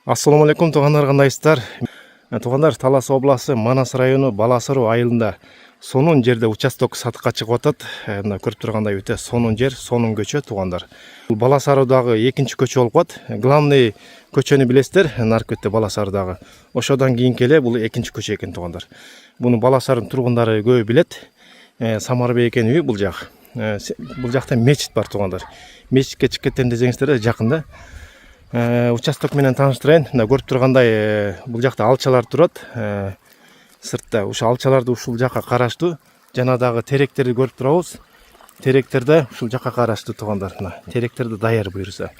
Ассаламу алейкум, туугандар, кандайсыздар? Туугандар, Талас областы Манас району Баласаруу айылында сонун жерде участок сатыкка чыгып атат. Мына көрүп тургандай өтө сонун жер, сонун көчө туугандар. Бул Баласаруудагы экинчи көчө болуп калат. Главный көчөнү билесиздер, наркөттө Баласаруудагы. Ошодон кийин келе бул экинчи көчө экен туугандар. Буну Баласаруудун тургундары көбү билет. Самарбек экен үй бул жак. Бул жакта мечит бар туугандар. Мечитке чыгып кетем десеңиздер жакында. Участок менен тааныштырайын. Мына көрүп тургандай бул жакта алчалар турат. Сыртта ушул алчаларды ушул жакка караштуу. Жана дагы теректерди көрүп турабыз. Теректерде ушул жакка караштуу туугандар. Мына теректерди даяр буюрса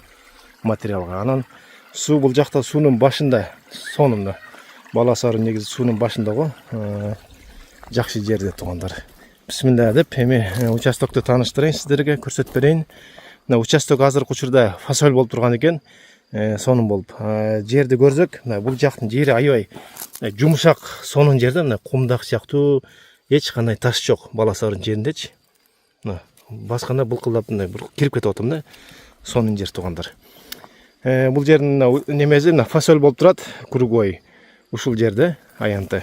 материалга. Анан суу бул жакта суунун башында сонун. Баласаруу негизи суунун башында го. Жакшы жерде туугандар. Бисмилла деп эми участокту тааныштырайын сиздерге, көрсөтүп берейин. Мына участок азыркы учурда фасоль болуп турган экен. Сонун болуп. Жерди көрсөк, мына бул жактын жери аябай жумшак, сонун жерде, мына кумдак сыяктуу, эч кандай таш жок Баласаруудун жериндечи. Мына басканда булкылдап мына бир кирип кетип атам да. Сонун жер туугандар. Бул жердин немеси мына фасоль болуп турат, круговой. Ушул жерде аянты.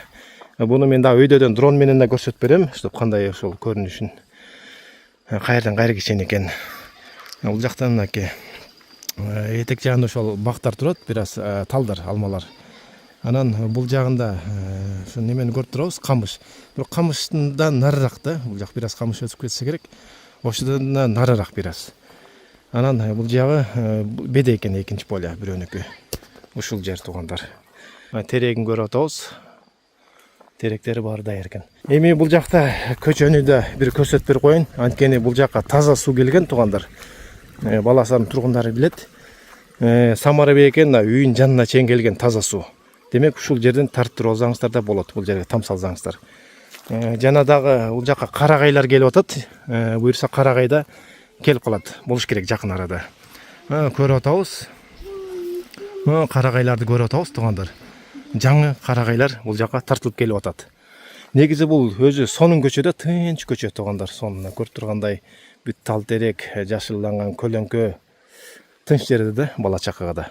Буну мен да өйдөдөн дрон менен да көрсөтүп берем, чтобы кандай ошол көрүнүшүн. Кайерден кайра кичен экен. Бул жактан мынакей этек жагында ошол бактар турат, бир аз талдар, алмалар. Анан бул жагында ошо немени көрүп турабыз, камыш. Бирок камыштан нарыраак да, бул жак бир аз камыш өсүп кетсе керек. Ошодон нарыраак бир аз. Анан бул жагы беде экен, экинчи поля бирөөнүкү. Ушул жер туугандар. Терегин көрүп атабыз. Теректери баары даяр экен. Эми бул жакта көчөнү да бир көрсөтүп берип коеюн. Анткени бул жакка таза суу келген туугандар. Баласаруудун тургундары билет. Самарбек экен үйүнүн жанына чейин келген таза суу. Демек ушул жерден тарттырып алсаңыздар да болот. Бул жерге там салсаңыздар. Жана дагы бул жакка карагайлар келип атат. Буюрса карагайда келип калат. Болуш керек жакын арада. Көрүп атабыз. Карагайларды көрүп атабыз туугандар. Жаңы карагайлар бул жакка тартылып келип атат. Негизи бул өзү сонун көчөдө, тынч көчө туугандар. Сонун көрүп тургандай бүт тал терек, жашылланган көлөңкө тынч жерде да, бала чакага да.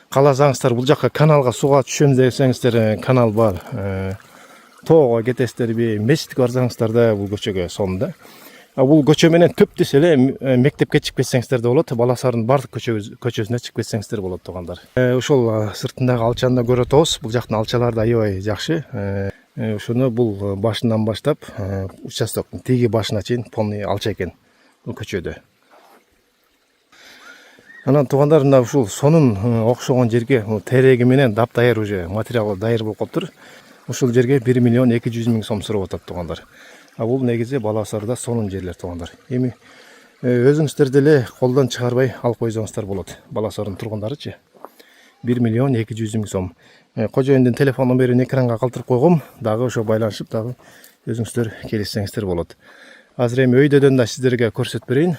Кааласаңыздар бул жакка каналга сууга түшөм десеңиздер, канал бар. Тоого кетесиздерби, мечитке барсаңыздар да бул көчөгө сонун да. Бул көчө менен төптүс эле мектепке чыгып кетсеңиздер да болот. Баласаруудун бардык көчөсүнө чыгып кетсеңиздер болот туугандар. Ошол сыртындагы алчаны да көрүп атабыз. Бул жактын алчалары да аябай жакшы. Ошону бул башынан баштап участоктун тиги башына чейин полный алча экен бул көчөдө. Анан туугандар, мына ушул сонун окшогон жерге тереги менен даяр уже материалы даяр болуп калыптыр. Ушул жерге 1 миллион 200 миң сом сурап атат туугандар. Бул негизи Баласаруудда сонун жерлер туугандар. Эми өзүңүздөр деле колдон чыгарбай алып койсоңуздар болот. Баласаруудун тургундарычы 1 миллион 200 миң сом. Кожоюндун телефон номерин экранга калтырып койгом. Дагы ошо байланышып дагы өзүңүздөр келишсеңиздер болот. Азыр эми өйдөдөн да сиздерге көрсөтүп берейин.